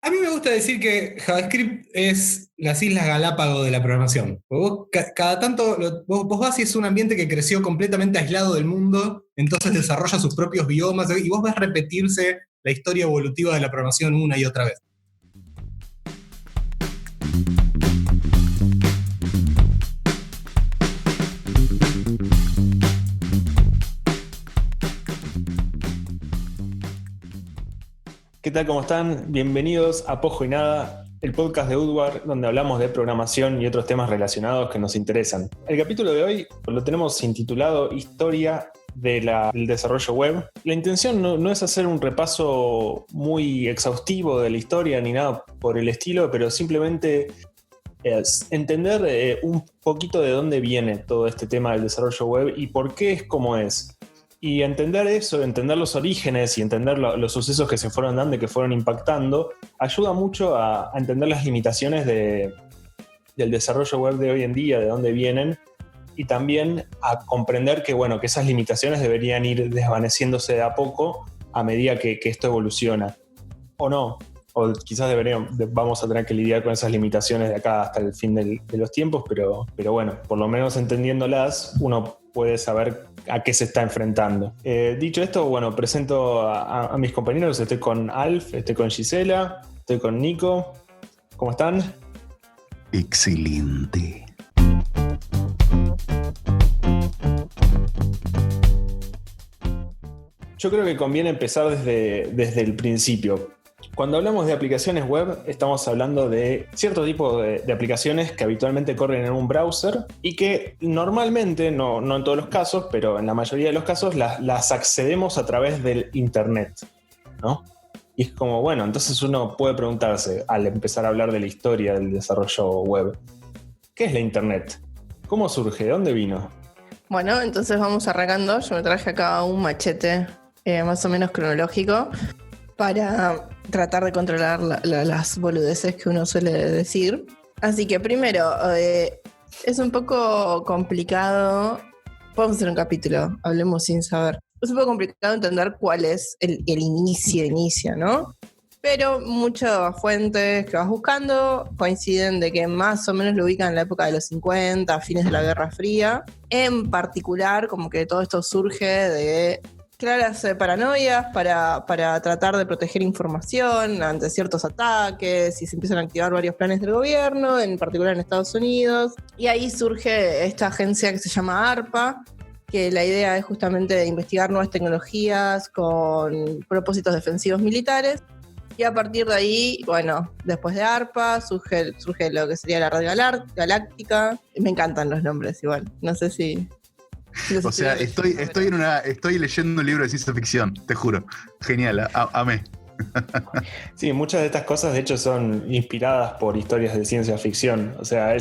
A mí me gusta decir que JavaScript es las Islas Galápagos de la programación. Vos cada tanto, vos vas y es un ambiente que creció completamente aislado del mundo, entonces desarrolla sus propios biomas y vos ves repetirse la historia evolutiva de la programación una y otra vez. ¿Qué tal? ¿Cómo están? Bienvenidos a Pojo y Nada, el podcast de Udwar, donde hablamos de programación y otros temas relacionados que nos interesan. El capítulo de hoy lo tenemos intitulado Historia del desarrollo web. La intención no es hacer un repaso muy exhaustivo de la historia ni nada por el estilo, pero simplemente es entender un poquito de dónde viene todo este tema del desarrollo web y por qué es como es. Y entender eso, entender los orígenes y entender los sucesos que se fueron dando y que fueron impactando, ayuda mucho a entender las limitaciones del desarrollo web de hoy en día, de dónde vienen, y también a comprender que esas limitaciones deberían ir desvaneciéndose de a poco a medida que esto evoluciona. O no, o quizás vamos a tener que lidiar con esas limitaciones de acá hasta el fin de los tiempos, pero bueno, por lo menos entendiéndolas, uno puede saber a qué se está enfrentando. Dicho esto, presento a mis compañeros. Estoy con Alf, estoy con Gisela, estoy con Nico. ¿Cómo están? Excelente. Yo creo que conviene empezar desde el principio. Cuando hablamos de aplicaciones web, estamos hablando de cierto tipo de aplicaciones que habitualmente corren en un browser y que normalmente, no en todos los casos, pero en la mayoría de los casos, las accedemos a través del Internet, ¿no? Y es como, entonces uno puede preguntarse, al empezar a hablar de la historia del desarrollo web, ¿qué es la Internet? ¿Cómo surge? ¿De dónde vino? Bueno, entonces vamos arrancando. Yo me traje acá un machete más o menos cronológico para tratar de controlar las boludeces que uno suele decir. Así que primero, es un poco complicado. Podemos hacer un capítulo, hablemos sin saber. Es un poco complicado entender cuál es el inicio, ¿no? Pero muchas fuentes que vas buscando coinciden de que más o menos lo ubican en la época de los 50, fines de la Guerra Fría. En particular, como que todo esto surge de claras paranoias para tratar de proteger información ante ciertos ataques y se empiezan a activar varios planes del gobierno, en particular en Estados Unidos. Y ahí surge esta agencia que se llama ARPA, que la idea es justamente investigar nuevas tecnologías con propósitos defensivos militares. Y a partir de ahí, después de ARPA, surge lo que sería la Red Galáctica. Me encantan los nombres igual, no sé si... O sea, estoy leyendo un libro de ciencia ficción, te juro. Genial, amé. Sí, muchas de estas cosas de hecho son inspiradas por historias de ciencia ficción. O sea,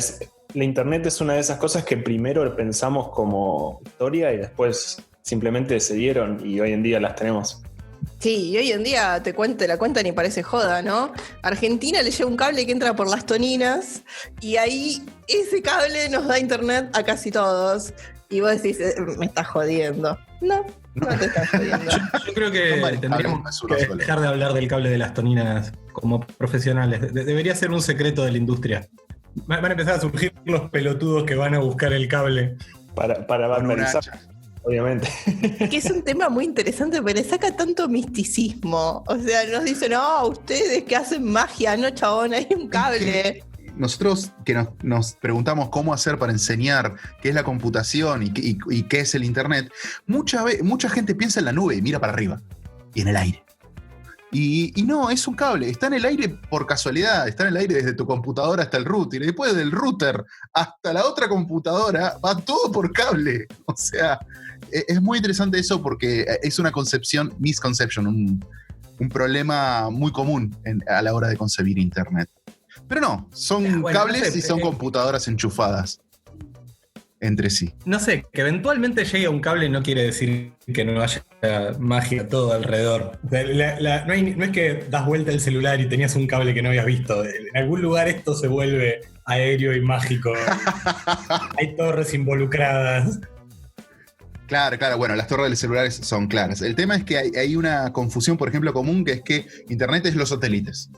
la Internet es una de esas cosas que primero pensamos como historia y después simplemente se dieron y hoy en día las tenemos. Sí, y hoy en día te la cuentan y parece joda, ¿no? Argentina le lleva un cable que entra por las toninas y ahí ese cable nos da internet a casi todos. Y vos decís, me estás jodiendo. No te estás jodiendo. Yo creo que tendríamos que dejar de hablar del cable de las toninas como profesionales. Debería ser un secreto de la industria. Van a empezar a surgir los pelotudos que van a buscar el cable. Para banderizar. Obviamente. Que es un tema muy interesante porque le saca tanto misticismo. O sea, nos dicen, ustedes que hacen magia, no chabón, hay un cable. Nosotros que nos preguntamos cómo hacer para enseñar qué es la computación y qué es el Internet, mucha gente piensa en la nube y mira para arriba y en el aire. Y no, es un cable, está en el aire por casualidad, está en el aire desde tu computadora hasta el router, y después del router hasta la otra computadora va todo por cable. O sea, es muy interesante eso porque es una misconception, un problema muy común a la hora de concebir Internet. Pero no, son cables y son computadoras enchufadas entre sí. No sé, que eventualmente llegue un cable no quiere decir que no haya magia todo alrededor. No es que das vuelta el celular y tenías un cable que no habías visto. En algún lugar esto se vuelve aéreo y mágico. Hay torres involucradas. Claro, las torres de celulares son claras. El tema es que hay una confusión, por ejemplo, común, que es que Internet es los satélites.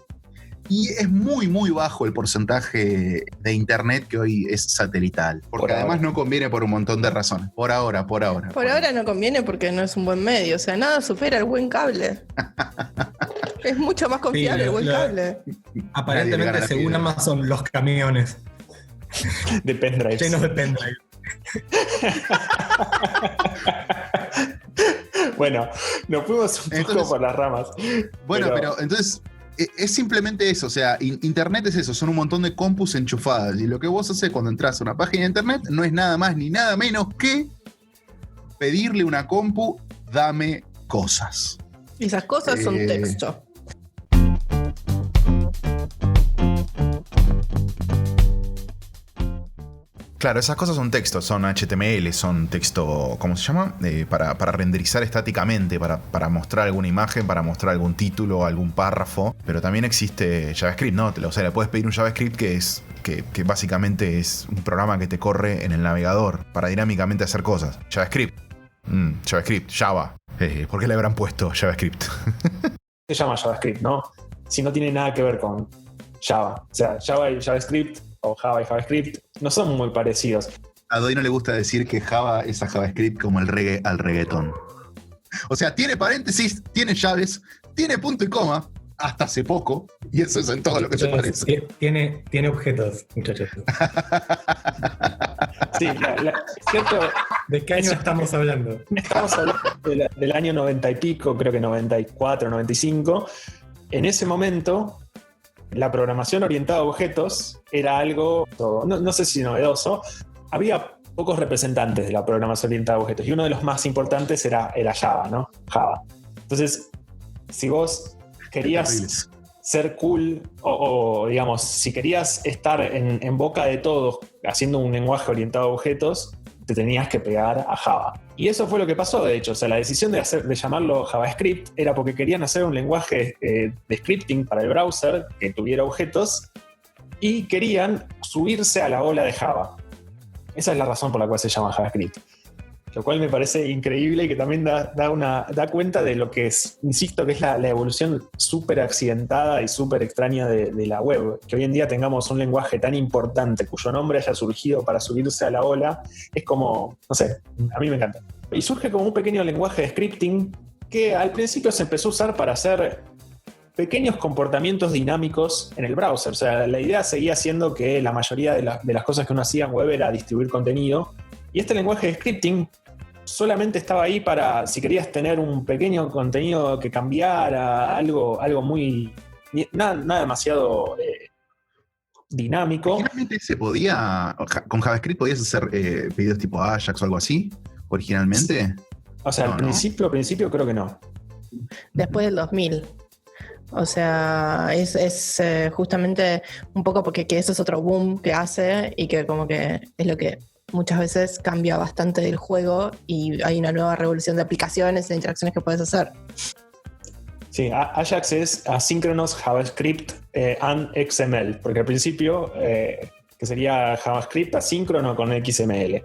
Y es muy, muy bajo el porcentaje de internet que hoy es satelital. Porque además no conviene por un montón de razones. Por ahora. Por ahora no conviene porque no es un buen medio. O sea, nada supera el buen cable. Es mucho más confiable el buen cable. Aparentemente, según Amazon, los camiones de pendrives. Llenos de pendrive. Bueno, nos fuimos un poco por las ramas. Bueno, pero entonces es simplemente eso. O sea, internet es eso, son un montón de compus enchufadas. Y lo que vos haces cuando entras a una página de internet no es nada más ni nada menos que pedirle una compu, dame cosas. Y esas cosas son texto. Claro, esas cosas son texto, son HTML, son texto, ¿cómo se llama? Para renderizar estáticamente, para mostrar alguna imagen, para mostrar algún título, algún párrafo. Pero también existe JavaScript, ¿no? O sea, le puedes pedir un JavaScript que básicamente es un programa que te corre en el navegador para dinámicamente hacer cosas. JavaScript, Java. ¿Por qué le habrán puesto JavaScript? Se llama JavaScript, ¿no? Si no tiene nada que ver con Java. O sea, Java y JavaScript o Java y JavaScript no son muy parecidos. A Doy no le gusta decir que Java es a JavaScript como el reggae al reggaetón. O sea, tiene paréntesis, tiene llaves, tiene punto y coma, hasta hace poco, y eso es en todo lo que se parece. Tiene objetos, muchachos. Sí, ¿cierto? ¿De qué año estamos hablando? Estamos hablando del año 90 y pico, creo que 94, 95. En ese momento, la programación orientada a objetos era algo, no sé si novedoso. Había pocos representantes de la programación orientada a objetos y uno de los más importantes era Java, ¿no? Java. Entonces, si vos querías ser cool o digamos, si querías estar en boca de todos haciendo un lenguaje orientado a objetos, te tenías que pegar a Java. Y eso fue lo que pasó, de hecho. O sea, la decisión de llamarlo JavaScript era porque querían hacer un lenguaje de scripting para el browser que tuviera objetos y querían subirse a la ola de Java. Esa es la razón por la cual se llama JavaScript. Lo cual me parece increíble y que también da cuenta de lo que es, insisto, que es la evolución súper accidentada y súper extraña de la web. Que hoy en día tengamos un lenguaje tan importante cuyo nombre haya surgido para subirse a la ola, es como, no sé, a mí me encanta. Y surge como un pequeño lenguaje de scripting que al principio se empezó a usar para hacer pequeños comportamientos dinámicos en el browser. O sea, la idea seguía siendo que la mayoría de las cosas que uno hacía en web era distribuir contenido. Y este lenguaje de scripting solamente estaba ahí para, si querías tener un pequeño contenido que cambiara, algo muy... Nada demasiado dinámico. Originalmente se podía, con JavaScript podías hacer pedidos tipo Ajax o algo así, originalmente. O sea, al principio creo que no. Después del 2000. O sea, es justamente un poco porque que eso es otro boom que hace y que como que es lo que muchas veces cambia bastante del juego y hay una nueva revolución de aplicaciones e interacciones que puedes hacer. Sí, Ajax es Asynchronous JavaScript and XML, porque al principio que sería JavaScript asíncrono con XML.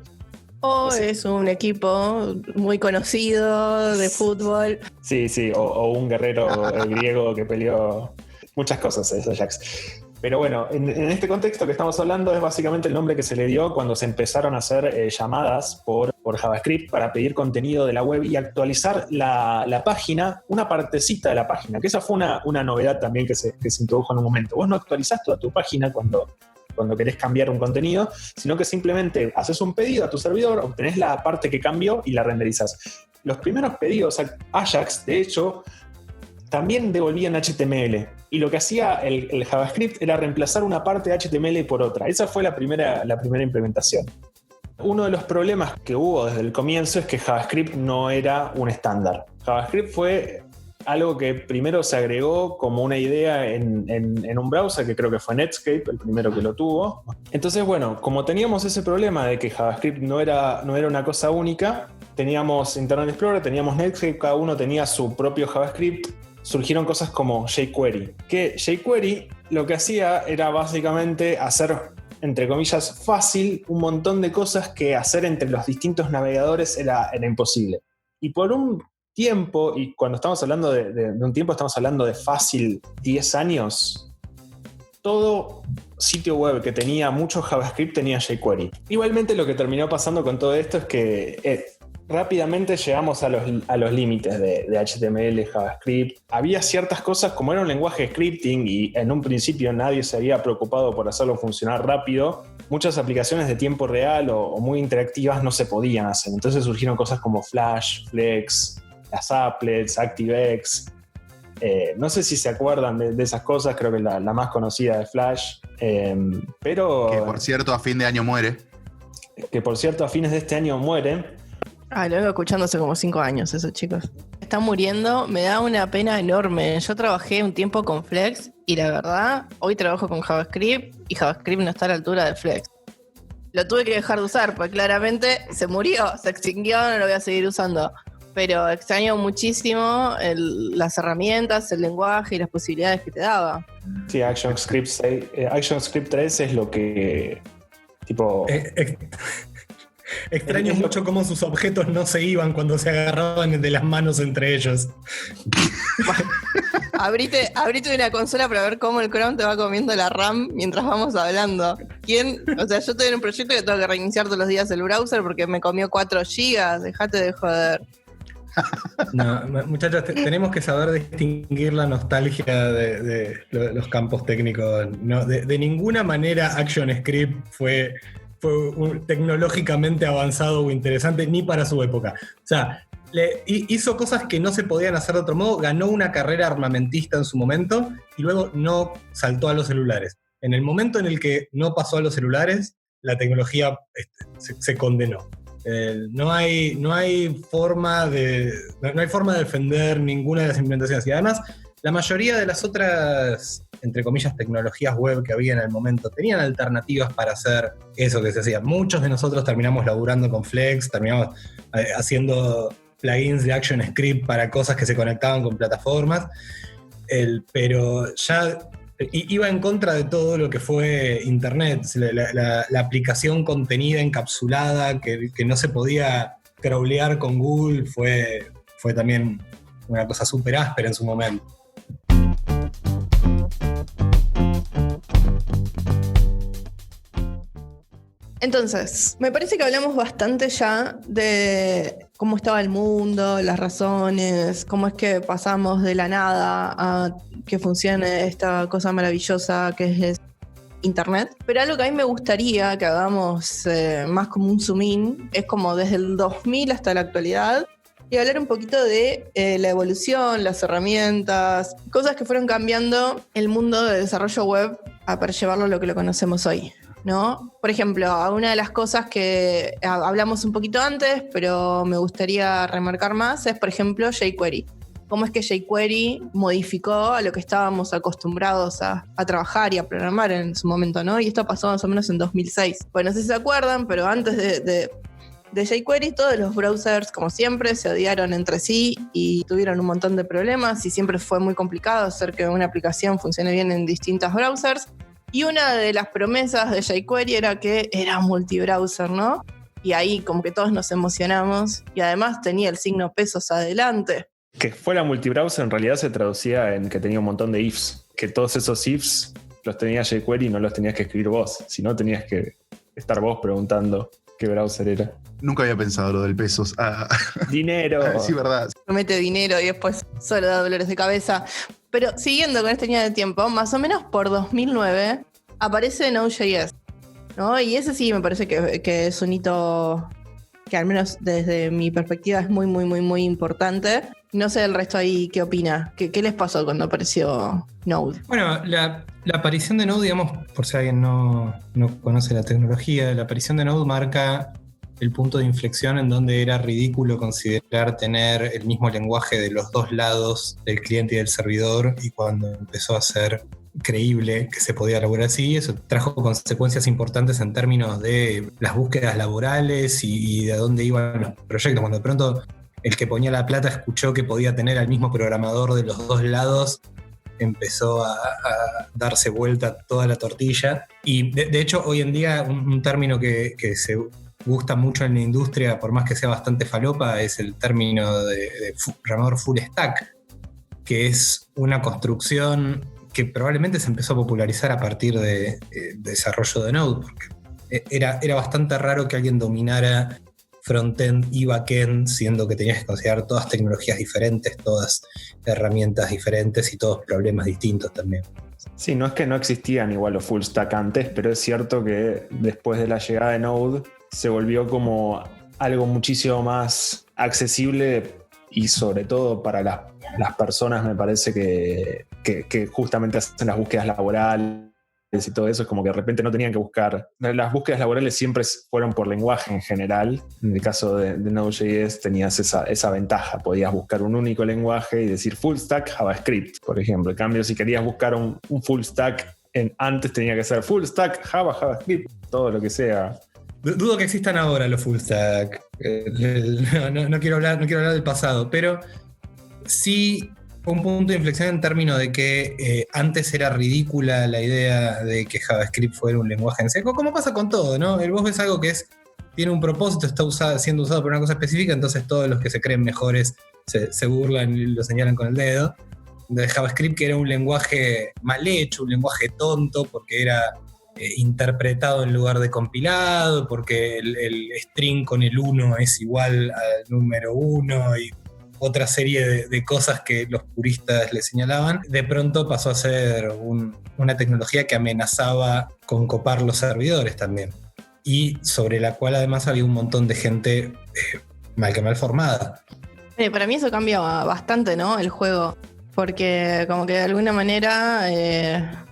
O es un equipo muy conocido de fútbol. Sí, o un guerrero griego que peleó muchas cosas, es Ajax. Pero bueno, en este contexto que estamos hablando es básicamente el nombre que se le dio cuando se empezaron a hacer llamadas por JavaScript para pedir contenido de la web y actualizar la página, una partecita de la página, que esa fue una novedad también que se introdujo en un momento. Vos no actualizás toda tu página cuando querés cambiar un contenido, sino que simplemente haces un pedido a tu servidor, obtenés la parte que cambió y la renderizás. Los primeros pedidos a Ajax, de hecho, también devolvían HTML. Y lo que hacía el JavaScript era reemplazar una parte de HTML por otra. Esa fue la primera implementación. Uno de los problemas que hubo desde el comienzo es que JavaScript no era un estándar. JavaScript fue algo que primero se agregó como una idea en un browser, que creo que fue Netscape, el primero que lo tuvo. Entonces, bueno, como teníamos ese problema de que JavaScript no era una cosa única, teníamos Internet Explorer, teníamos Netscape, cada uno tenía su propio JavaScript. Surgieron cosas como jQuery, que jQuery lo que hacía era básicamente hacer, entre comillas, fácil un montón de cosas que hacer entre los distintos navegadores era imposible. Y por un tiempo, y cuando estamos hablando de un tiempo, estamos hablando de fácil 10 años, todo sitio web que tenía mucho JavaScript tenía jQuery. Igualmente lo que terminó pasando con todo esto es que rápidamente llegamos a los límites de HTML, JavaScript. Había ciertas cosas, como era un lenguaje de scripting y en un principio nadie se había preocupado por hacerlo funcionar rápido, muchas aplicaciones de tiempo real o muy interactivas no se podían hacer. Entonces surgieron cosas como Flash, Flex, las applets, ActiveX. No sé si se acuerdan de esas cosas, creo que la más conocida es Flash. Pero Que por cierto, a fin de año muere. Que por cierto, a fines de este año muere. Lo vengo escuchando hace como 5 años eso, chicos. Está muriendo, me da una pena enorme. Yo trabajé un tiempo con Flex y la verdad, hoy trabajo con JavaScript y JavaScript no está a la altura de Flex. Lo tuve que dejar de usar porque claramente se murió, se extinguió, no lo voy a seguir usando. Pero extraño muchísimo las herramientas, el lenguaje y las posibilidades que te daba. Sí, ActionScript 3 es lo que tipo... Extraño mucho cómo sus objetos no se iban cuando se agarraban de las manos entre ellos. Abrite una consola para ver cómo el Chrome te va comiendo la RAM mientras vamos hablando. O sea, yo estoy en un proyecto que tengo que reiniciar todos los días el browser porque me comió 4 GB. Dejate de joder. No, muchachos, tenemos que saber distinguir la nostalgia de los campos técnicos. No, de ninguna manera ActionScript fue tecnológicamente avanzado o interesante ni para su época. O sea, hizo cosas que no se podían hacer de otro modo, ganó una carrera armamentista en su momento y luego no saltó a los celulares. En el momento en el que no pasó a los celulares, la tecnología se condenó. No hay forma de defender ninguna de las implementaciones. Y además, la mayoría de las otras, entre comillas, tecnologías web que había en el momento tenían alternativas para hacer eso que se hacía. Muchos de nosotros terminamos laburando con Flex, terminamos haciendo plugins de ActionScript para cosas que se conectaban con plataformas, pero ya iba en contra de todo lo que fue Internet, la aplicación contenida encapsulada que no se podía crawlear con Google fue también una cosa súper áspera en su momento. Entonces, me parece que hablamos bastante ya de cómo estaba el mundo, las razones, cómo es que pasamos de la nada a que funcione esta cosa maravillosa que es Internet. Pero algo que a mí me gustaría que hagamos más como un zoom in es como desde el 2000 hasta la actualidad y hablar un poquito de la evolución, las herramientas, cosas que fueron cambiando el mundo de desarrollo web para llevarlo a lo que lo conocemos hoy, ¿no? Por ejemplo, una de las cosas que hablamos un poquito antes, pero me gustaría remarcar más, es, por ejemplo, jQuery. Cómo es que jQuery modificó a lo que estábamos acostumbrados a trabajar y a programar en su momento, ¿no? Y esto pasó más o menos en 2006. Bueno, no sé si se acuerdan, pero antes de jQuery todos los browsers, como siempre, se odiaron entre sí y tuvieron un montón de problemas y siempre fue muy complicado hacer que una aplicación funcione bien en distintos browsers. Y una de las promesas de jQuery era que era multibrowser, ¿no? Y ahí como que todos nos emocionamos y además tenía el signo pesos adelante. Que fuera multibrowser en realidad se traducía en que tenía un montón de ifs, que todos esos ifs los tenía jQuery y no los tenías que escribir vos, sino tenías que estar vos preguntando qué browser era. Nunca había pensado lo del pesos. Dinero. Sí, verdad. Promete dinero y después solo da dolores de cabeza. Pero siguiendo con esta línea de tiempo, más o menos por 2009 aparece Node.js, ¿no? Y ese sí me parece que es un hito que al menos desde mi perspectiva es muy, muy, muy, muy importante. No sé el resto ahí qué opina. ¿Qué les pasó cuando apareció Node? Bueno, la aparición de Node, digamos, por si alguien no conoce la tecnología, la aparición de Node marca el punto de inflexión en donde era ridículo considerar tener el mismo lenguaje de los dos lados del cliente y del servidor, y cuando empezó a ser creíble que se podía lograr así, eso trajo consecuencias importantes en términos de las búsquedas laborales y de a dónde iban los proyectos. Cuando de pronto el que ponía la plata escuchó que podía tener al mismo programador de los dos lados, empezó a darse vuelta toda la tortilla. Y de hecho hoy en día un término que se gusta mucho en la industria, por más que sea bastante falopa, es el término de programador full stack, que es una construcción que probablemente se empezó a popularizar a partir de desarrollo de Node, porque era bastante raro que alguien dominara frontend y backend, siendo que tenías que considerar todas tecnologías diferentes, todas herramientas diferentes y todos problemas distintos también. Sí, no es que no existían igual los full stack antes, pero es cierto que después de la llegada de Node se volvió como algo muchísimo más accesible y sobre todo para las personas, me parece que justamente hacen las búsquedas laborales y todo eso. Es como que de repente no tenían que buscar. Las búsquedas laborales siempre fueron por lenguaje en general. En el caso de Node.js tenías esa ventaja. Podías buscar un único lenguaje y decir full stack JavaScript, por ejemplo. En cambio, si querías buscar un full stack, antes tenía que ser full stack JavaScript, todo lo que sea. Dudo que existan ahora los full stack. No quiero hablar del pasado, pero sí un punto de inflexión en términos de que antes era ridícula la idea de que JavaScript fuera un lenguaje en seco, como pasa con todo, ¿no? Vos ves algo que tiene un propósito, está siendo usado por una cosa específica, entonces todos los que se creen mejores se burlan y lo señalan con el dedo. De JavaScript, que era un lenguaje mal hecho, un lenguaje tonto, porque era interpretado en lugar de compilado, porque el string con el 1 es igual al número 1 y otra serie de cosas que los puristas le señalaban, de pronto pasó a ser una tecnología que amenazaba con copar los servidores también, y sobre la cual además había un montón de gente mal formada. Para mí eso cambia bastante, ¿no? El juego, porque como que de alguna manera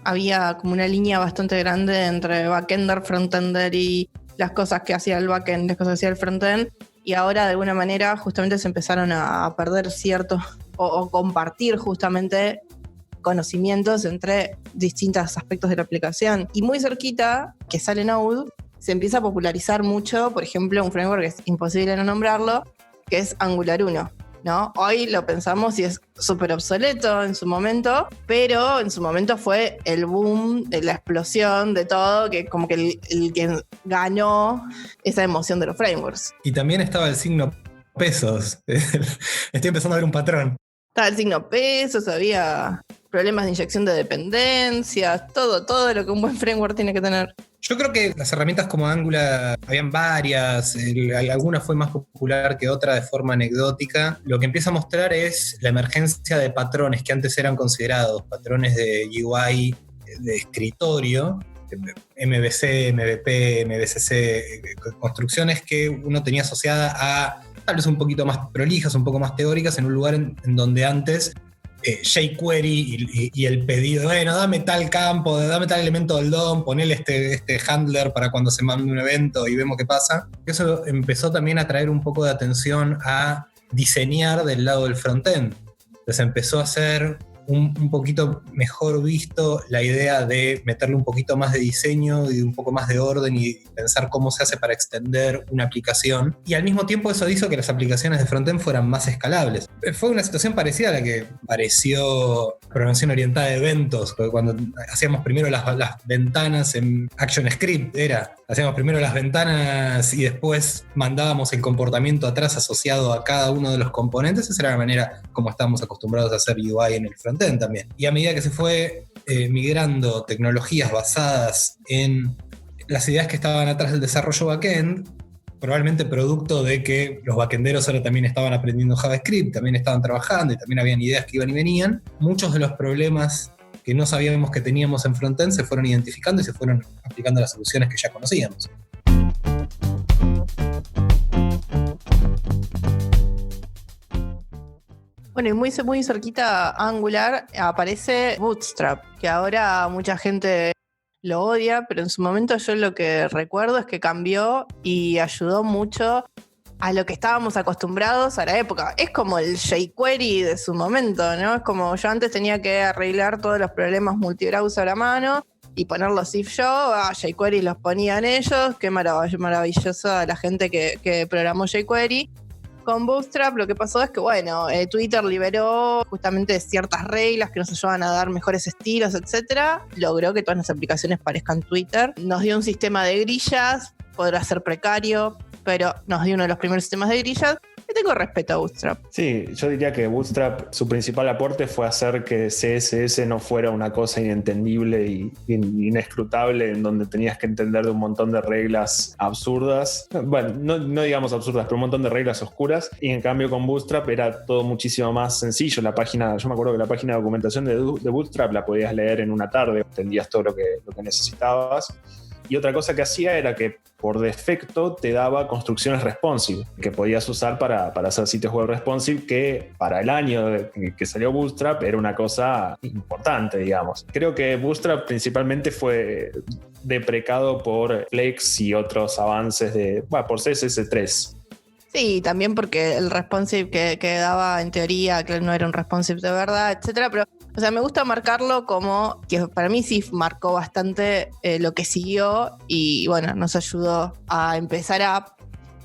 había como una línea bastante grande entre backender, frontender y las cosas que hacía el backend, las cosas que hacía el frontend. Y ahora de alguna manera justamente se empezaron a perder ciertos o compartir justamente conocimientos entre distintos aspectos de la aplicación. Y muy cerquita, que sale Node, se empieza a popularizar mucho, por ejemplo, un framework que es imposible no nombrarlo, que es Angular 1. ¿No? Hoy lo pensamos y es súper obsoleto en su momento, pero en su momento fue el boom, la explosión de todo, que como que el que ganó esa emoción de los frameworks. Y también estaba el signo pesos. Estoy empezando a ver un patrón. Estaba el signo pesos, había problemas de inyección de dependencias, todo lo que un buen framework tiene que tener. Yo creo que las herramientas como Angular, habían varias, alguna fue más popular que otra de forma anecdótica. Lo que empieza a mostrar es la emergencia de patrones que antes eran considerados patrones de UI de escritorio, MVC, MVP, MVCC, construcciones que uno tenía asociada a tal vez un poquito más prolijas, un poco más teóricas, en un lugar en donde antes jQuery y el pedido, bueno, dame tal campo, dame tal elemento del DOM, ponele este handler para cuando se mande un evento y vemos qué pasa. Eso empezó también a traer un poco de atención a diseñar del lado del frontend. Entonces empezó a ser un poquito mejor visto la idea de meterle un poquito más de diseño y un poco más de orden y pensar cómo se hace para extender una aplicación. Y al mismo tiempo eso hizo que las aplicaciones de frontend fueran más escalables. Fue una situación parecida a la que pareció programación orientada a eventos, cuando hacíamos primero las ventanas en ActionScript, hacíamos primero las ventanas y después mandábamos el comportamiento atrás asociado a cada uno de los componentes. Esa era la manera como estábamos acostumbrados a hacer UI en el frontend también. Y a medida que se fue migrando tecnologías basadas en las ideas que estaban atrás del desarrollo backend, probablemente producto de que los backenderos ahora también estaban aprendiendo JavaScript, también estaban trabajando y también habían ideas que iban y venían, muchos de los problemas que no sabíamos que teníamos en frontend se fueron identificando y se fueron aplicando a las soluciones que ya conocíamos. Bueno, y muy cerquita a Angular aparece Bootstrap, que ahora mucha gente lo odia, pero en su momento yo lo que recuerdo es que cambió y ayudó mucho a lo que estábamos acostumbrados a la época. Es como el jQuery de su momento, ¿no? Es como yo antes tenía que arreglar todos los problemas multibrowser a mano y ponerlos if yo, jQuery los ponían ellos, qué maravillosa la gente que programó jQuery. Con Bootstrap lo que pasó es que, bueno, Twitter liberó justamente ciertas reglas que nos ayudan a dar mejores estilos, etc. Logró que todas las aplicaciones parezcan Twitter. Nos dio un sistema de grillas, podrá ser precario, pero nos dio uno de los primeros sistemas de grillas. Le tengo respeto a Bootstrap. Sí, yo diría que Bootstrap, su principal aporte fue hacer que CSS no fuera una cosa inentendible y inescrutable, en donde tenías que entender de un montón de reglas absurdas. Bueno, no digamos absurdas, pero un montón de reglas oscuras. Y en cambio con Bootstrap era todo muchísimo más sencillo. Yo me acuerdo que la página de documentación de Bootstrap la podías leer en una tarde, entendías todo lo que necesitabas. Y otra cosa que hacía era que por defecto te daba construcciones responsive que podías usar para hacer sitios web responsive, que para el año que salió Bootstrap era una cosa importante, digamos. Creo que Bootstrap principalmente fue deprecado por Flex y otros avances por CSS3. Sí, también porque el responsive que daba en teoría, que no era un responsive de verdad, etcétera, pero o sea, me gusta marcarlo como que para mí sí marcó bastante lo que siguió y bueno, nos ayudó a empezar a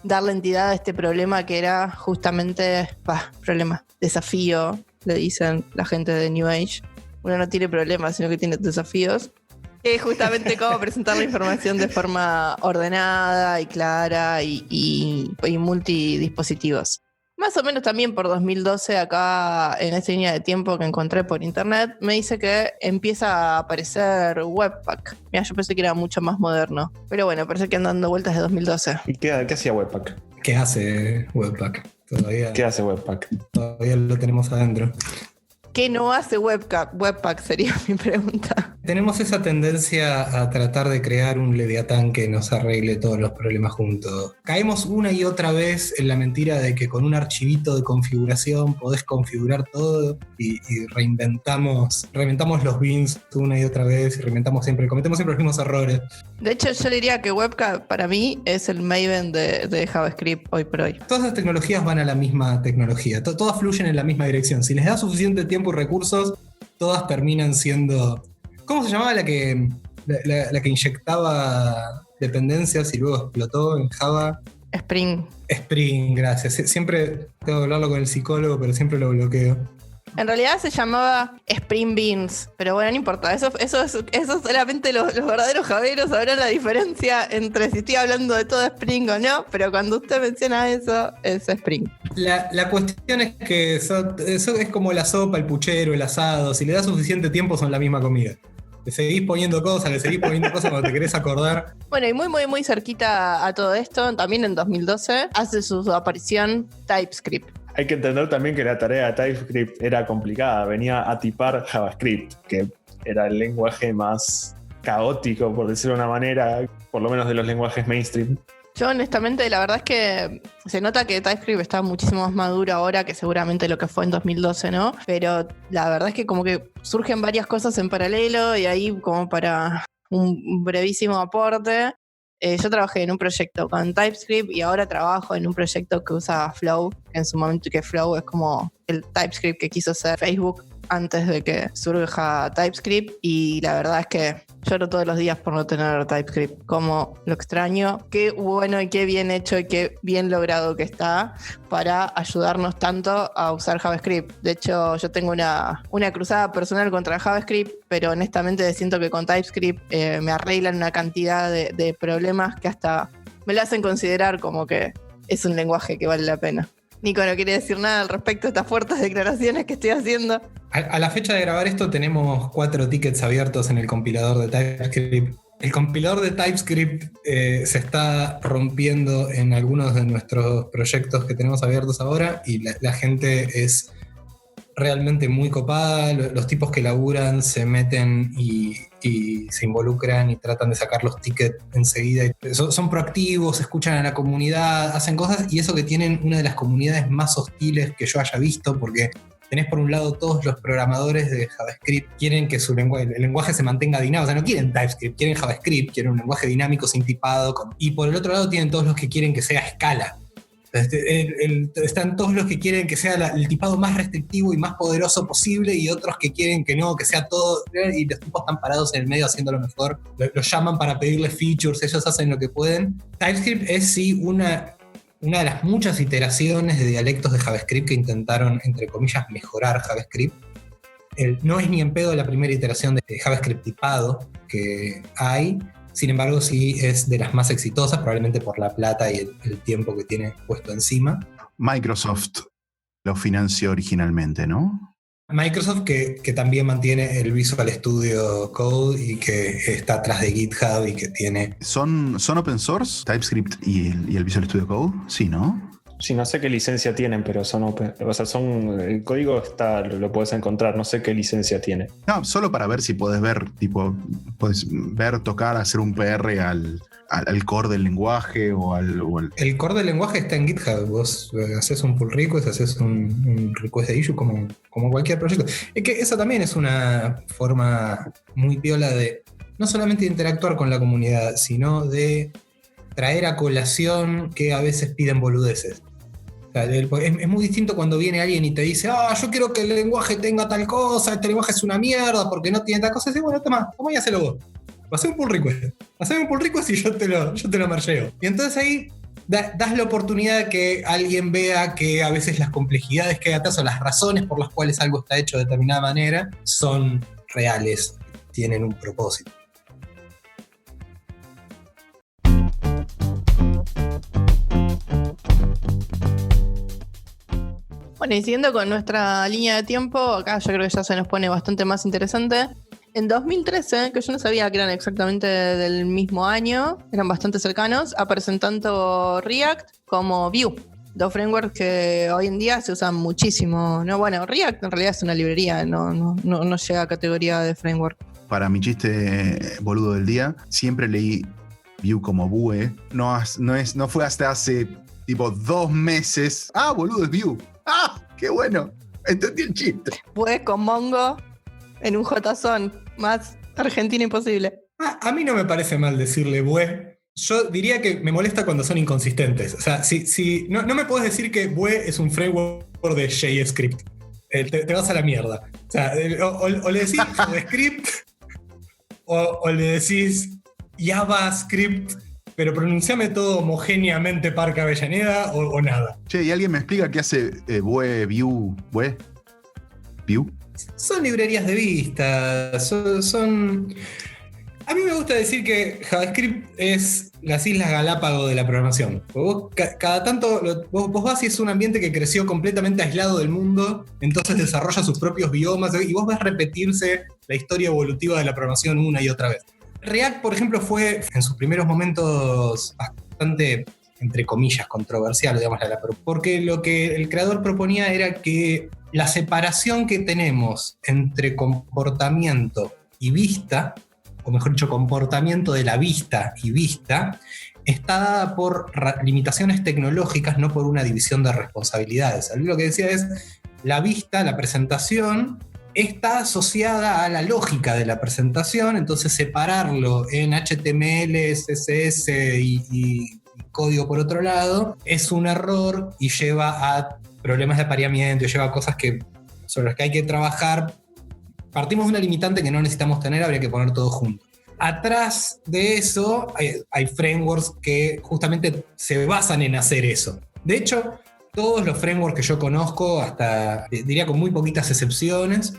darle entidad a este problema que era justamente, desafío, le dicen la gente de New Age. Uno no tiene problemas, sino que tiene desafíos. Que es justamente cómo presentar la información de forma ordenada y clara y multidispositivos. Más o menos también por 2012, acá en esta línea de tiempo que encontré por internet, me dice que empieza a aparecer Webpack. Mira, yo pensé que era mucho más moderno. Pero bueno, parece que andan dando vueltas de 2012. ¿Y qué hacía Webpack? ¿Qué hace Webpack? ¿Qué hace Webpack? Todavía lo tenemos adentro. ¿Qué no hace Webpack? Sería mi pregunta. Tenemos esa tendencia a tratar de crear un Leviatán que nos arregle todos los problemas juntos. Caemos una y otra vez en la mentira de que con un archivito de configuración podés configurar todo y reinventamos los beans una y otra vez y cometemos siempre los mismos errores. De hecho, yo diría que Webpack para mí es el Maven de JavaScript hoy por hoy. Todas las tecnologías van a la misma tecnología, todas fluyen en la misma dirección. Si les da suficiente tiempo y recursos, todas terminan siendo... ¿Cómo se llamaba la que inyectaba dependencias y luego explotó en Java? Spring, gracias. Siempre tengo que hablarlo con el psicólogo, pero siempre lo bloqueo. En realidad se llamaba Spring Beans, pero bueno, no importa. Eso solamente los verdaderos javeros sabrán la diferencia entre si estoy hablando de todo Spring o no, pero cuando usted menciona eso, es Spring. La cuestión es que eso es como la sopa, el puchero, el asado. Si le das suficiente tiempo, son la misma comida. Le seguís poniendo cosas cuando te querés acordar. Bueno, y muy, muy, muy cerquita a todo esto, también en 2012, hace su aparición TypeScript. Hay que entender también que la tarea de TypeScript era complicada. Venía a tipar JavaScript, que era el lenguaje más caótico, por decirlo de una manera, por lo menos de los lenguajes mainstream. Yo honestamente, la verdad es que se nota que TypeScript está muchísimo más maduro ahora que seguramente lo que fue en 2012, ¿no? Pero la verdad es que como que surgen varias cosas en paralelo y ahí como para un brevísimo aporte. Yo trabajé en un proyecto con TypeScript y ahora trabajo en un proyecto que usa Flow, que en su momento que Flow es como el TypeScript que quiso hacer Facebook antes de que surja TypeScript, y la verdad es que lloro todos los días por no tener TypeScript. Como lo extraño, qué bueno y qué bien hecho y qué bien logrado que está para ayudarnos tanto a usar JavaScript. De hecho, yo tengo una cruzada personal contra JavaScript, pero honestamente siento que con TypeScript me arreglan una cantidad de problemas que hasta me lo hacen considerar como que es un lenguaje que vale la pena. Nico no quiere decir nada al respecto de estas fuertes declaraciones que estoy haciendo. A la fecha de grabar esto tenemos 4 tickets abiertos en el compilador de TypeScript. El compilador de TypeScript se está rompiendo en algunos de nuestros proyectos que tenemos abiertos ahora y la gente es realmente muy copada. Los tipos que laburan se meten y se involucran y tratan de sacar los tickets enseguida. Son proactivos, escuchan a la comunidad, hacen cosas, y eso que tienen una de las comunidades más hostiles que yo haya visto, porque tenés por un lado todos los programadores de JavaScript quieren que el lenguaje se mantenga dinámico, o sea, no quieren TypeScript, quieren JavaScript, quieren un lenguaje dinámico sin tipado, y por el otro lado tienen todos los que quieren que sea Scala. Están todos los que quieren que sea el tipado más restrictivo y más poderoso posible, y otros que quieren que no, que sea todo, y los tipos están parados en el medio haciendo lo mejor. Los llaman para pedirles features, ellos hacen lo que pueden. TypeScript es sí una de las muchas iteraciones de dialectos de JavaScript que intentaron, entre comillas, mejorar JavaScript. No es ni en pedo la primera iteración de JavaScript tipado que hay, Sin embargo, sí es de las más exitosas, probablemente por la plata y el tiempo que tiene puesto encima. Microsoft lo financió originalmente, ¿no? Microsoft que también mantiene el Visual Studio Code y que está atrás de GitHub y que tiene... ¿Son open source, TypeScript y el Visual Studio Code? Sí, ¿no? Sí, no sé qué licencia tienen, pero son open. O sea, el código lo puedes encontrar, no sé qué licencia tiene. No, solo para ver si podés ver, podés ver, tocar, hacer un PR al core del lenguaje o al... El core del lenguaje está en GitHub. Vos haces un pull request, haces un request de issue como cualquier proyecto. Es que eso también es una forma muy piola de no solamente de interactuar con la comunidad, sino de traer a colación que a veces piden boludeces. O sea, es muy distinto cuando viene alguien y te dice, yo quiero que el lenguaje tenga tal cosa, este lenguaje es una mierda porque no tiene tal cosa. Y dice, bueno, toma y hacelo vos. Haceme un pull request y yo te lo mergeo. Y entonces ahí das la oportunidad de que alguien vea que a veces las complejidades que hay atrás o las razones por las cuales algo está hecho de determinada manera son reales, tienen un propósito. Bueno, y siguiendo con nuestra línea de tiempo, acá yo creo que ya se nos pone bastante más interesante. En 2013, que yo no sabía que eran exactamente del mismo año, eran bastante cercanos, aparecen tanto React como Vue. Dos frameworks que hoy en día se usan muchísimo, ¿no? Bueno, React en realidad es una librería, no llega a categoría de framework. Para mi chiste boludo del día, siempre leí Vue como Vue. No fue hasta hace tipo 2 meses. Boludo, es Vue. ¡Qué bueno! Entendí el chiste. Vue con Mongo en un JSON, más argentino imposible. A mí no me parece mal decirle Vue. Yo diría que me molesta cuando son inconsistentes. O sea, no me puedes decir que Vue es un framework de JavaScript. Te vas a la mierda. O sea, o le decís JavaScript o le decís JavaScript, pero pronunciame todo homogéneamente Parque Avellaneda o nada. Che, ¿y alguien me explica qué hace Vue? Son librerías de vista, son... A mí me gusta decir que JavaScript es las Islas Galápagos de la programación. Vos, cada tanto, vos vas y es un ambiente que creció completamente aislado del mundo, entonces desarrolla sus propios biomas y vos ves repetirse la historia evolutiva de la programación una y otra vez. React, por ejemplo, fue en sus primeros momentos bastante, entre comillas, controversial, digamos, porque lo que el creador proponía era que la separación que tenemos entre comportamiento y vista, o mejor dicho, comportamiento de la vista y vista, está dada por limitaciones tecnológicas, no por una división de responsabilidades. Lo que decía es, la vista, la presentación, está asociada a la lógica de la presentación, entonces separarlo en HTML, CSS y código por otro lado es un error y lleva a problemas de apareamiento, lleva a cosas sobre las que hay que trabajar. Partimos de una limitante que no necesitamos tener, habría que poner todo junto. Atrás de eso hay frameworks que justamente se basan en hacer eso. De hecho, todos los frameworks que yo conozco, hasta diría con muy poquitas excepciones,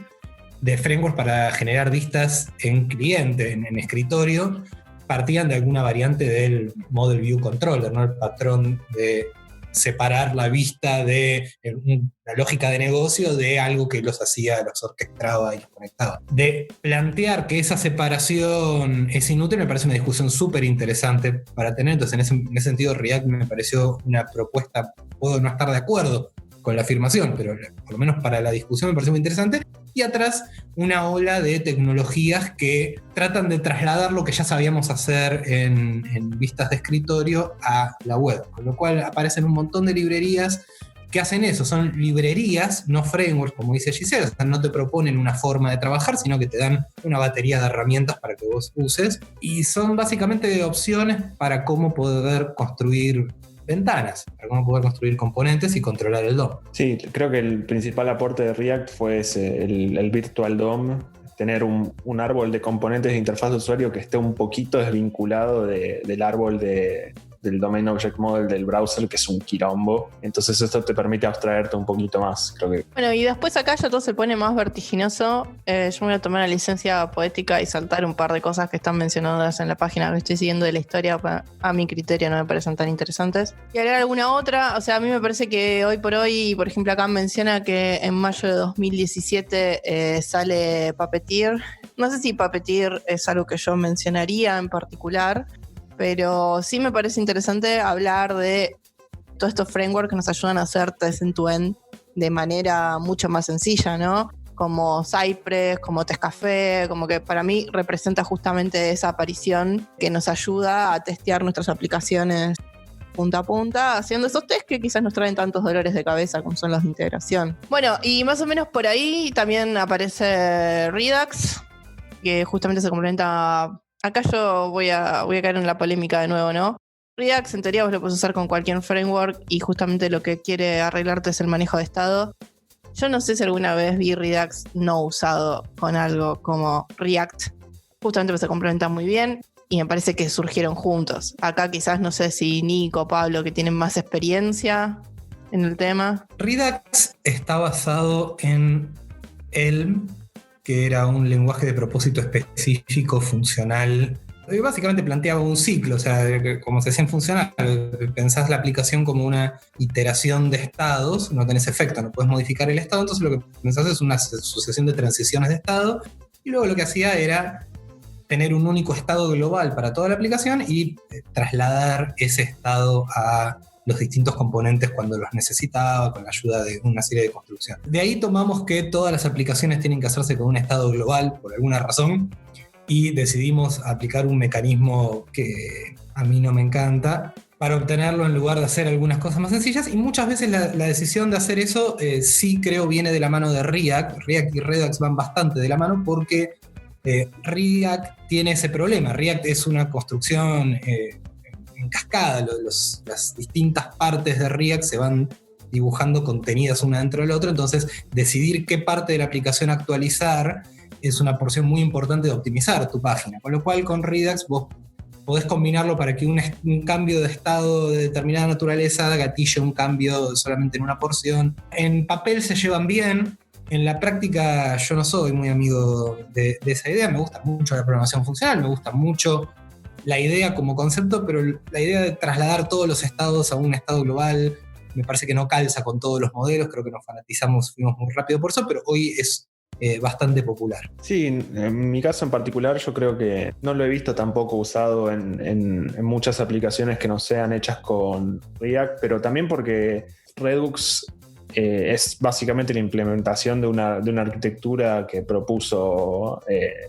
de frameworks para generar vistas en cliente, en escritorio, partían de alguna variante del Model View Controller, ¿no? El patrón de separar la vista de la lógica de negocio de algo que los hacía, los orquestaba y los conectaba. De plantear que esa separación es inútil me parece una discusión súper interesante para tener. Entonces, en ese sentido, React me pareció una propuesta, puedo no estar de acuerdo con la afirmación, pero por lo menos para la discusión me pareció muy interesante. Y atrás, una ola de tecnologías que tratan de trasladar lo que ya sabíamos hacer en vistas de escritorio a la web. Con lo cual aparecen un montón de librerías que hacen eso. Son librerías, no frameworks, como dice Giselle. O sea, no te proponen una forma de trabajar, sino que te dan una batería de herramientas para que vos uses. Y son básicamente opciones para cómo poder construir ventanas, para cómo poder construir componentes y controlar el DOM. Sí, creo que el principal aporte de React fue el Virtual DOM, tener un árbol de componentes de interfaz de usuario que esté un poquito desvinculado del árbol de del Domain Object Model del browser, que es un quilombo. Entonces esto te permite abstraerte un poquito más, creo que. Bueno, y después acá ya todo se pone más vertiginoso. Yo me voy a tomar una licencia poética y saltar un par de cosas que están mencionadas en la página que estoy siguiendo de la historia. A mi criterio no me parecen tan interesantes. Y agregar alguna otra, o sea, a mí me parece que hoy por hoy, por ejemplo, acá menciona que en mayo de 2017 sale Puppeteer. No sé si Puppeteer es algo que yo mencionaría en particular, pero sí me parece interesante hablar de todos estos frameworks que nos ayudan a hacer test end-to-end de manera mucho más sencilla, ¿no? Como Cypress, como Testcafé, como que para mí representa justamente esa aparición que nos ayuda a testear nuestras aplicaciones punta a punta, haciendo esos tests que quizás nos traen tantos dolores de cabeza como son los de integración. Bueno, y más o menos por ahí también aparece Redux, que justamente se complementa. Acá yo voy a caer en la polémica de nuevo, ¿no? Redux en teoría vos lo puedes usar con cualquier framework y justamente lo que quiere arreglarte es el manejo de estado. Yo no sé si alguna vez vi Redux no usado con algo como React, justamente porque se complementan muy bien y me parece que surgieron juntos. Acá quizás no sé si Nico o Pablo, que tienen más experiencia en el tema. Redux está basado en Elm, que era un lenguaje de propósito específico, funcional. Básicamente planteaba un ciclo, o sea, como se decía en funcional, pensás la aplicación como una iteración de estados, no tenés efecto, no puedes modificar el estado, entonces lo que pensás es una sucesión de transiciones de estado, y luego lo que hacía era tener un único estado global para toda la aplicación y trasladar ese estado a los distintos componentes cuando los necesitaba, con la ayuda de una serie de construcciones. De ahí tomamos que todas las aplicaciones tienen que hacerse con un estado global, por alguna razón, y decidimos aplicar un mecanismo que a mí no me encanta para obtenerlo en lugar de hacer algunas cosas más sencillas, y muchas veces la decisión de hacer eso sí creo viene de la mano de React. React y Redux van bastante de la mano porque React tiene ese problema. React es una construcción en cascada, las distintas partes de React se van dibujando contenidas una dentro de la otra, entonces decidir qué parte de la aplicación actualizar es una porción muy importante de optimizar tu página, con lo cual con Redux vos podés combinarlo para que un cambio de estado de determinada naturaleza gatille un cambio solamente en una porción. En papel se llevan bien, en la práctica yo no soy muy amigo de esa idea, me gusta mucho la programación funcional, me gusta mucho la idea como concepto, pero la idea de trasladar todos los estados a un estado global me parece que no calza con todos los modelos, creo que nos fanatizamos, fuimos muy rápido por eso, pero hoy es bastante popular. Sí, en mi caso en particular yo creo que no lo he visto tampoco usado en muchas aplicaciones que no sean hechas con React, pero también porque Redux es básicamente la implementación de una arquitectura que propuso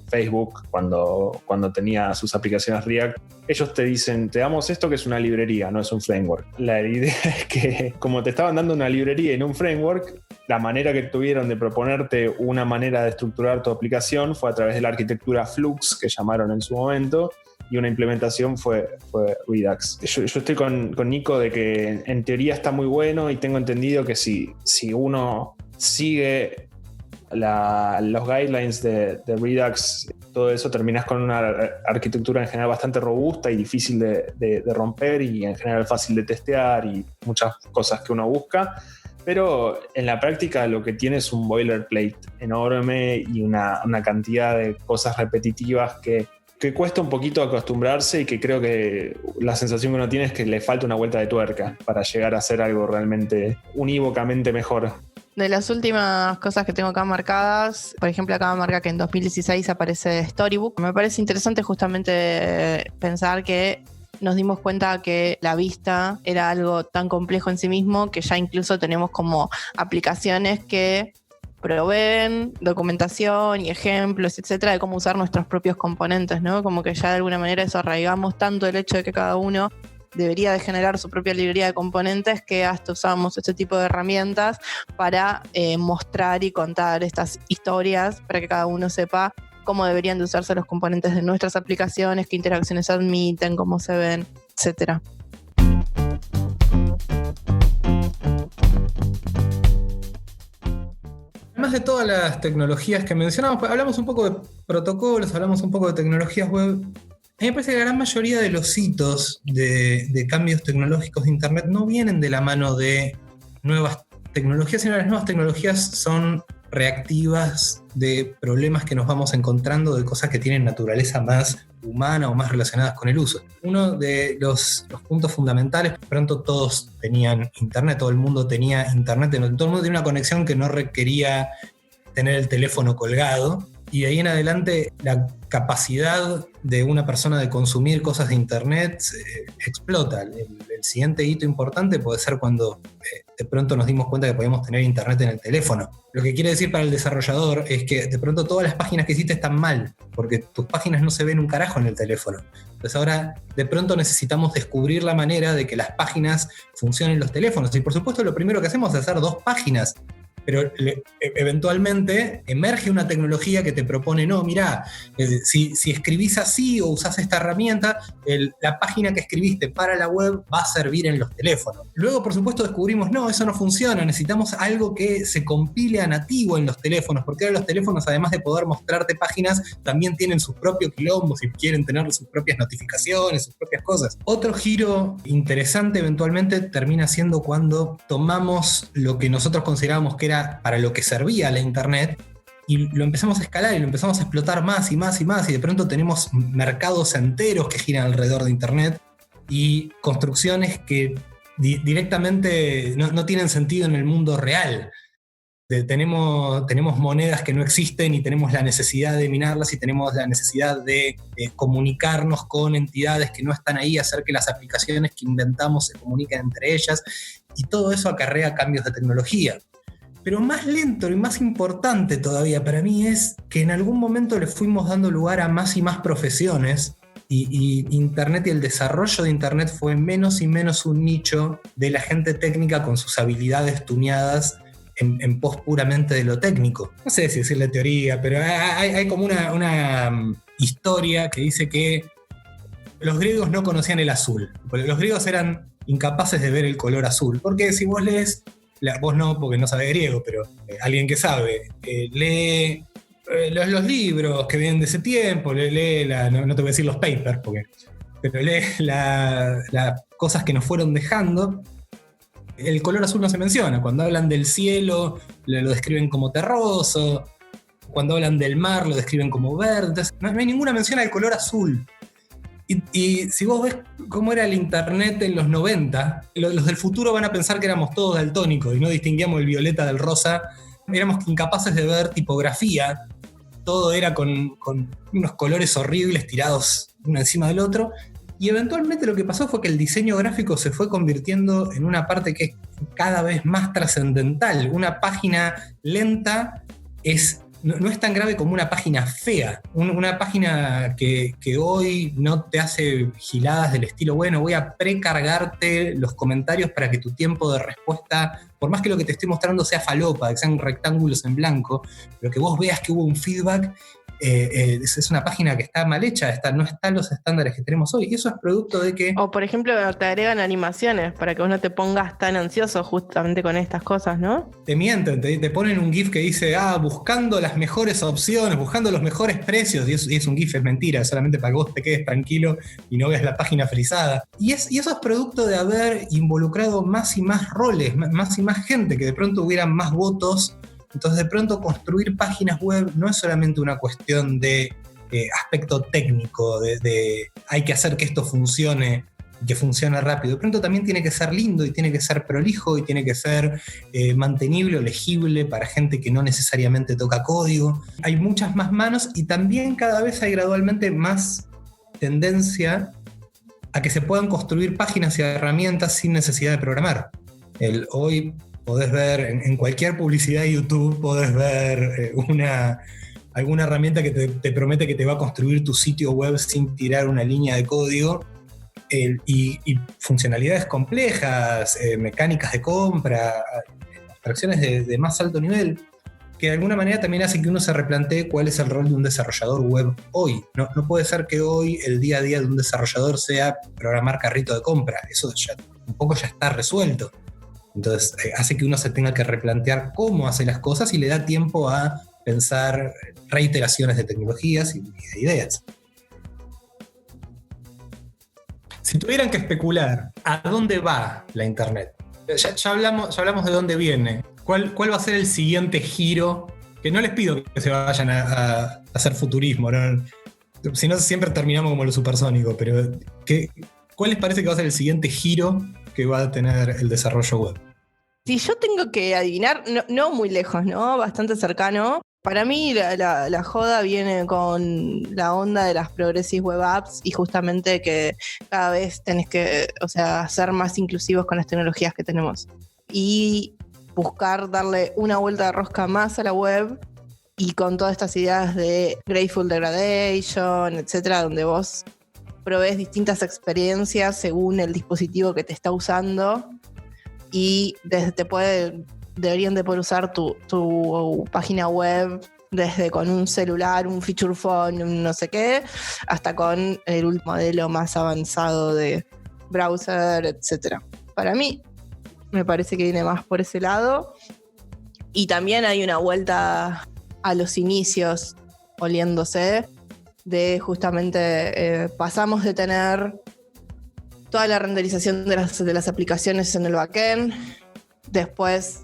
Facebook cuando tenía sus aplicaciones React. Ellos te dicen, te damos esto que es una librería, no es un framework. La idea es que como te estaban dando una librería y no un framework, la manera que tuvieron de proponerte una manera de estructurar tu aplicación fue a través de la arquitectura Flux, que llamaron en su momento, y una implementación fue Redux. Yo estoy con Nico de que en teoría está muy bueno y tengo entendido que si uno sigue los guidelines de Redux, todo eso terminas con una arquitectura en general bastante robusta y difícil de romper y en general fácil de testear y muchas cosas que uno busca. Pero en la práctica lo que tiene es un boilerplate enorme y una cantidad de cosas repetitivas que cuesta un poquito acostumbrarse y que creo que la sensación que uno tiene es que le falta una vuelta de tuerca para llegar a hacer algo realmente unívocamente mejor. De las últimas cosas que tengo acá marcadas, por ejemplo, acá marca que en 2016 aparece Storybook. Me parece interesante justamente pensar que nos dimos cuenta que la vista era algo tan complejo en sí mismo que ya incluso tenemos como aplicaciones que proveen documentación y ejemplos, etcétera, de cómo usar nuestros propios componentes, ¿no? Como que ya de alguna manera eso arraigamos tanto el hecho de que cada uno debería de generar su propia librería de componentes que hasta usamos este tipo de herramientas para mostrar y contar estas historias para que cada uno sepa cómo deberían de usarse los componentes de nuestras aplicaciones, qué interacciones admiten, cómo se ven, etcétera. Además de todas las tecnologías que mencionamos, hablamos un poco de protocolos, hablamos un poco de tecnologías web. A mí me parece que la gran mayoría de los hitos de cambios tecnológicos de Internet no vienen de la mano de nuevas tecnologías, sino las nuevas tecnologías son reactivas de problemas que nos vamos encontrando, de cosas que tienen naturaleza más humana o más relacionadas con el uso. Uno de los puntos fundamentales, pronto todos tenían Internet, todo el mundo tenía Internet, todo el mundo tenía una conexión que no requería tener el teléfono colgado, y de ahí en adelante la capacidad de una persona de consumir cosas de Internet explota. El siguiente hito importante puede ser cuando de pronto nos dimos cuenta que podíamos tener Internet en el teléfono. Lo que quiere decir para el desarrollador es que de pronto todas las páginas que hiciste están mal, porque tus páginas no se ven un carajo en el teléfono. Entonces ahora de pronto necesitamos descubrir la manera de que las páginas funcionen en los teléfonos. Y por supuesto lo primero que hacemos es hacer 2 páginas. Pero eventualmente emerge una tecnología que te propone, no, mirá, si escribís así o usás esta herramienta, la página que escribiste para la web va a servir en los teléfonos. Luego, por supuesto, descubrimos, no, eso no funciona, necesitamos algo que se compile a nativo en los teléfonos, porque ahora los teléfonos, además de poder mostrarte páginas, también tienen sus propios quilombos y quieren tener sus propias notificaciones, sus propias cosas. Otro giro interesante eventualmente termina siendo cuando tomamos lo que nosotros considerábamos que era para lo que servía la Internet y lo empezamos a escalar y lo empezamos a explotar más y más y más, y de pronto tenemos mercados enteros que giran alrededor de Internet y construcciones que directamente no tienen sentido en el mundo real. Tenemos monedas que no existen y tenemos la necesidad de minarlas y tenemos la necesidad de comunicarnos con entidades que no están ahí, hacer que las aplicaciones que inventamos se comuniquen entre ellas, y todo eso acarrea cambios de tecnología. Pero más lento y más importante todavía para mí es que en algún momento le fuimos dando lugar a más y más profesiones, y Internet y el desarrollo de Internet fue menos y menos un nicho de la gente técnica con sus habilidades tuneadas en pos puramente de lo técnico. No sé si decirle teoría, pero hay como una historia que dice que los griegos no conocían el azul, porque los griegos eran incapaces de ver el color azul, porque si vos lees, vos no, porque no sabés griego, pero alguien que sabe, lee los libros que vienen de ese tiempo, lee no te voy a decir los papers, pero lee las cosas que nos fueron dejando. El color azul no se menciona. Cuando hablan del cielo, lo describen como terroso. Cuando hablan del mar, lo describen como verde. Entonces, no hay ninguna mención al color azul. Y si vos ves cómo era el Internet en los 90, los del futuro van a pensar que éramos todos daltónicos y no distinguíamos el violeta del rosa. Éramos incapaces de ver tipografía. Todo era con unos colores horribles tirados uno encima del otro. Y eventualmente lo que pasó fue que el diseño gráfico se fue convirtiendo en una parte que es cada vez más trascendental. Una página lenta no es tan grave como una página fea. Una página que hoy no te hace giladas del estilo, bueno, voy a precargarte los comentarios para que tu tiempo de respuesta, por más que lo que te estoy mostrando sea falopa, que sean rectángulos en blanco, pero que vos veas que hubo un feedback. Es una página que está mal hecha, no está en los estándares que tenemos hoy, y eso es producto de que... O por ejemplo te agregan animaciones para que vos no te pongas tan ansioso justamente con estas cosas, ¿no? Te mienten, te ponen un GIF que dice buscando las mejores opciones, buscando los mejores precios, y es un GIF, es mentira, solamente para que vos te quedes tranquilo y no veas la página frisada. Y eso es producto de haber involucrado más y más roles, más y más gente, que de pronto hubieran más votos. Entonces, de pronto, construir páginas web no es solamente una cuestión de aspecto técnico, de hay que hacer que esto funcione y que funcione rápido. De pronto también tiene que ser lindo y tiene que ser prolijo y tiene que ser mantenible o legible para gente que no necesariamente toca código. Hay muchas más manos y también cada vez hay gradualmente más tendencia a que se puedan construir páginas y herramientas sin necesidad de programar. Hoy podés ver en cualquier publicidad de YouTube, podés ver alguna herramienta que te promete que te va a construir tu sitio web sin tirar una línea de código, y funcionalidades complejas, mecánicas de compra, abstracciones de más alto nivel, que de alguna manera también hace que uno se replantee cuál es el rol de un desarrollador web hoy. No puede ser que hoy el día a día de un desarrollador sea programar carrito de compra. Eso un poco ya está resuelto. Entonces hace que uno se tenga que replantear cómo hace las cosas y le da tiempo a pensar reiteraciones de tecnologías y de ideas. Si tuvieran que especular a dónde va la Internet, ya hablamos de dónde viene. ¿Cuál va a ser el siguiente giro? Que no les pido que se vayan a hacer futurismo, ¿no? Si no, siempre terminamos como lo supersónico, pero ¿cuál les parece que va a ser el siguiente giro que va a tener el desarrollo web? Si yo tengo que adivinar, no muy lejos, ¿no? Bastante cercano. Para mí la joda viene con la onda de las Progressive Web Apps y justamente que cada vez tenés que, ser más inclusivos con las tecnologías que tenemos. Y buscar darle una vuelta de rosca más a la web y con todas estas ideas de Grateful Degradation, etcétera, donde vos provees distintas experiencias según el dispositivo que te está usando y deberían de poder usar tu página web desde con un celular, un feature phone, un no sé qué, hasta con el último modelo más avanzado de browser, etc. Para mí, me parece que viene más por ese lado. Y también hay una vuelta a los inicios, oliéndose, de justamente pasamos de tener toda la renderización de las aplicaciones en el backend. Después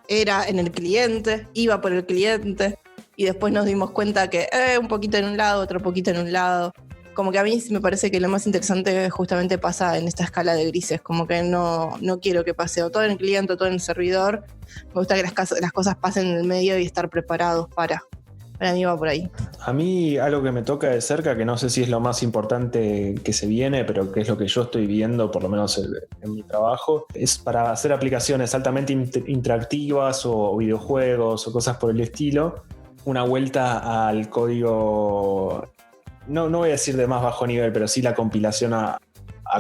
era en el cliente, iba por el cliente, y después nos dimos cuenta que un poquito en un lado, otro poquito en un lado. Como que a mí me parece que lo más interesante justamente pasa en esta escala de grises, como que no quiero que pase o todo en el cliente o todo en el servidor. Me gusta que las cosas pasen en el medio y estar preparados para mí va por ahí. A mí algo que me toca de cerca, que no sé si es lo más importante que se viene, pero que es lo que yo estoy viendo, por lo menos en mi trabajo, es para hacer aplicaciones altamente interactivas o videojuegos o cosas por el estilo, una vuelta al código, no voy a decir de más bajo nivel, pero sí la compilación a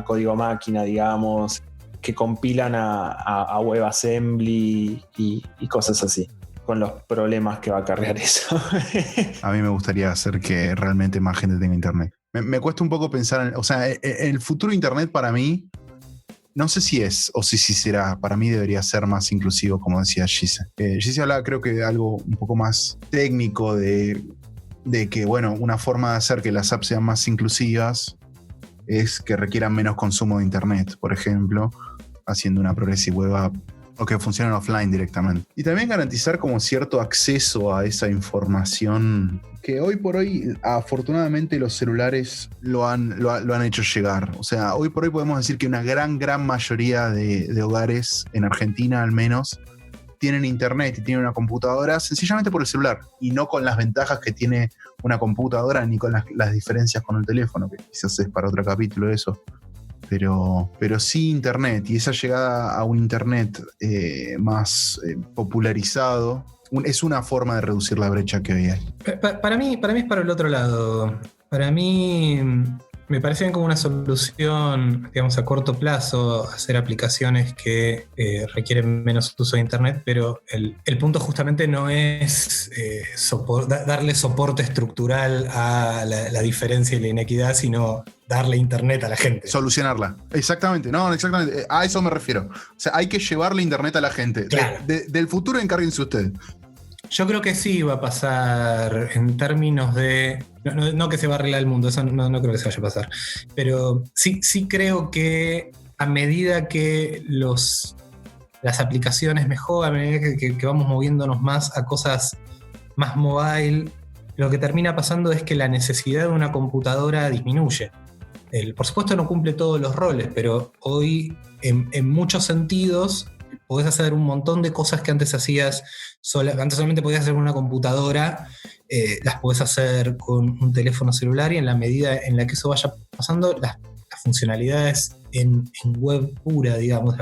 código máquina, digamos, que compilan a WebAssembly y cosas así, con los problemas que va a acarrear eso. A mí me gustaría hacer que realmente más gente tenga internet. Me cuesta un poco pensar el futuro de internet para mí, no sé si es o si será, para mí debería ser más inclusivo, como decía Gise. Gise hablaba, creo que de algo un poco más técnico de que, bueno, una forma de hacer que las apps sean más inclusivas es que requieran menos consumo de internet, por ejemplo, haciendo una Progressive Web App, o que funcionen offline directamente. Y también garantizar como cierto acceso a esa información que hoy por hoy, afortunadamente, los celulares lo han hecho llegar. O sea, hoy por hoy podemos decir que una gran mayoría de hogares, en Argentina al menos, tienen internet y tienen una computadora sencillamente por el celular, y no con las ventajas que tiene una computadora ni con las diferencias con el teléfono, que quizás es para otro capítulo eso. Pero sí internet, y esa llegada a un internet más popularizado es una forma de reducir la brecha que hoy hay. Para mí es para el otro lado. Para mí me parece bien como una solución, digamos, a corto plazo, hacer aplicaciones que requieren menos uso de internet, pero el punto justamente no es darle soporte estructural a la diferencia y la inequidad, sino darle internet a la gente. Solucionarla. Exactamente, exactamente. A eso me refiero. O sea, hay que llevarle internet a la gente. Claro. Del futuro encárguense ustedes. Yo creo que sí va a pasar en términos de... No que se va a arreglar el mundo, eso no creo que se vaya a pasar. Pero sí creo que a medida que las aplicaciones mejoran, a medida que vamos moviéndonos más a cosas más mobile, lo que termina pasando es que la necesidad de una computadora disminuye. Por supuesto no cumple todos los roles, pero hoy en muchos sentidos podés hacer un montón de cosas que antes hacías antes solamente podías hacer con una computadora, las podés hacer con un teléfono celular, y en la medida en la que eso vaya pasando, las funcionalidades en web pura, digamos,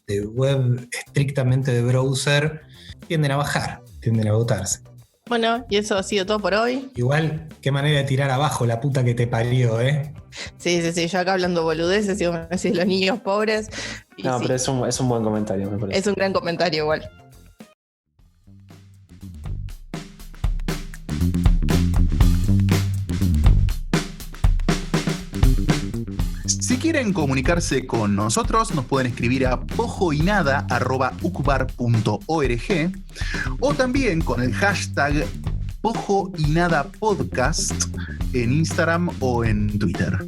de web estrictamente de browser, tienden a bajar, tienden a agotarse. Bueno, y eso ha sido todo por hoy. Igual, qué manera de tirar abajo la puta que te parió, ¿eh? Sí, yo acá hablando boludeces, y me decís los niños pobres. No, sí. Pero es un buen comentario, me parece. Es un gran comentario igual. Si quieren comunicarse con nosotros, nos pueden escribir a pojoynada@ucbar.org, o también con el hashtag pojoynadapodcast en Instagram o en Twitter.